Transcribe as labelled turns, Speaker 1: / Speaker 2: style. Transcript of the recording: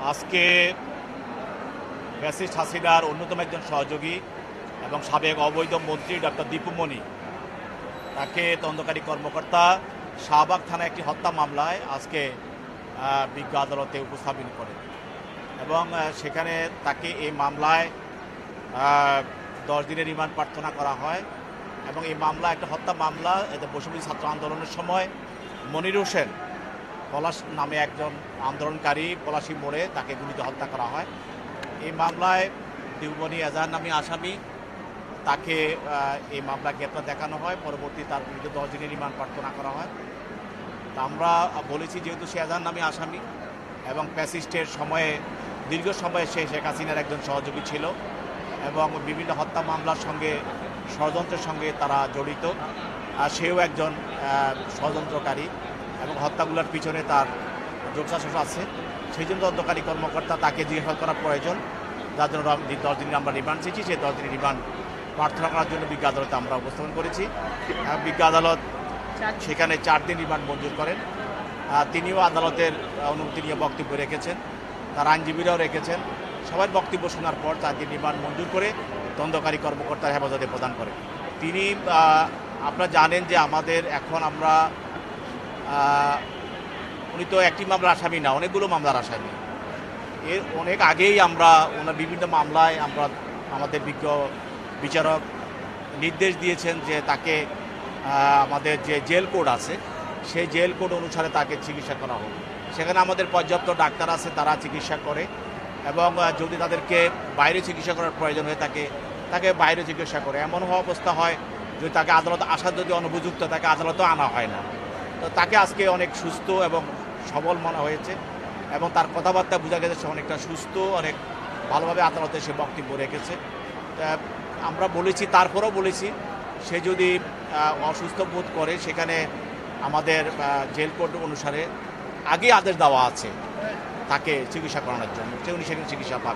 Speaker 1: আজকে ফ্যাসিস্ট হাসিনার অন্যতম একজন সহযোগী এবং সাবেক অবৈধ মন্ত্রী ডক্টর দীপু মনি, তাকে তদন্তকারী কর্মকর্তা শাহবাগ থানায় একটি হত্যা মামলায় আজকে বিজ্ঞ আদালতে উপস্থাপন করে এবং সেখানে তাকে এই মামলায় 10 দিনের রিমান্ড প্রার্থনা করা হয়। এবং এই মামলা একটা হত্যা মামলা। এতে বৈষম্য ছাত্র আন্দোলনের সময় মনির হোসেন পলাশ নামে একজন আন্দোলনকারী পলাশী মোড়ে তাকে গুলিতে হত্যা করা হয়। এই মামলায় দিউমনি এজাহার নামে আসামি, তাকে এই মামলা গ্রেপ্তার দেখানো হয়। পরবর্তী তার বিরুদ্ধে 10 দিনের রিমান্ড প্রার্থনা করা হয়। তা আমরা বলেছি, যেহেতু সে এজাহার নামে আসামি এবং ফ্যাসিস্টের সময়ে দীর্ঘ সময়ে সে শেখ হাসিনার একজন সহযোগী ছিল এবং বিভিন্ন হত্যা মামলার সঙ্গে ষড়যন্ত্রের সঙ্গে তারা জড়িত, আর সেও একজন ষড়যন্ত্রকারী এবং হত্যাগুলোর পিছনে তার যোগসাজশ আছে। সেই জন্য তদন্তকারী কর্মকর্তা তাকে জিজ্ঞাসা করা প্রয়োজন, যার জন্য 10 দিনের আমরা রিমান্ড চেয়েছি। সেই 10 দিনের রিমান্ড প্রার্থনা করার জন্য বিজ্ঞ আদালতে আমরা উপস্থাপন করেছি। বিজ্ঞ আদালত সেখানে 4 দিন রিমান্ড মঞ্জুর করেন। তিনিও আদালতের অনুমতি নিয়ে বক্তব্য রেখেছেন, তার আইনজীবীরাও রেখেছেন। সবাই বক্তব্য শোনার পর 4 দিন রিমান্ড মঞ্জুর করে তদন্তকারী কর্মকর্তার হেফাজতে প্রদান করেন। তিনি আপনারা জানেন যে আমাদের এখন আমরা উনি তো একটি মামলার আসামি না, অনেকগুলো মামলার আসামি। এর অনেক আগেই আমরা ওনার বিভিন্ন মামলায় আমরা আমাদের বিজ্ঞ বিচারক নির্দেশ দিয়েছেন যে তাকে আমাদের যে জেল কোড আছে সেই জেল কোড অনুসারে তাকে চিকিৎসা করা হোক। সেখানে আমাদের পর্যাপ্ত ডাক্তার আছে, তারা চিকিৎসা করে এবং যদি তাদেরকে বাইরে চিকিৎসা করার প্রয়োজন হয়ে থাকে তাকে বাইরে চিকিৎসা করে। এমন হওয়া অবস্থা হয় যদি তাকে আদালত আসার যদি অনুপযুক্ত, তাকে আদালতেও আনা হয় না। তো তাকে আজকে অনেক সুস্থ এবং সবল মনে হয়েছে এবং তার কথাবার্তা বোঝা গেছে সে অনেকটা সুস্থ, অনেক ভালোভাবে আদালতে সে বক্তব্য রেখেছে। আমরা বলেছি, তারপরেও বলেছি, সে যদি অসুস্থ বোধ করে সেখানে আমাদের জেল কোড অনুসারে আগে আদেশ দেওয়া আছে তাকে চিকিৎসা করানোর জন্য, উনি সেখানে চিকিৎসা পাবে।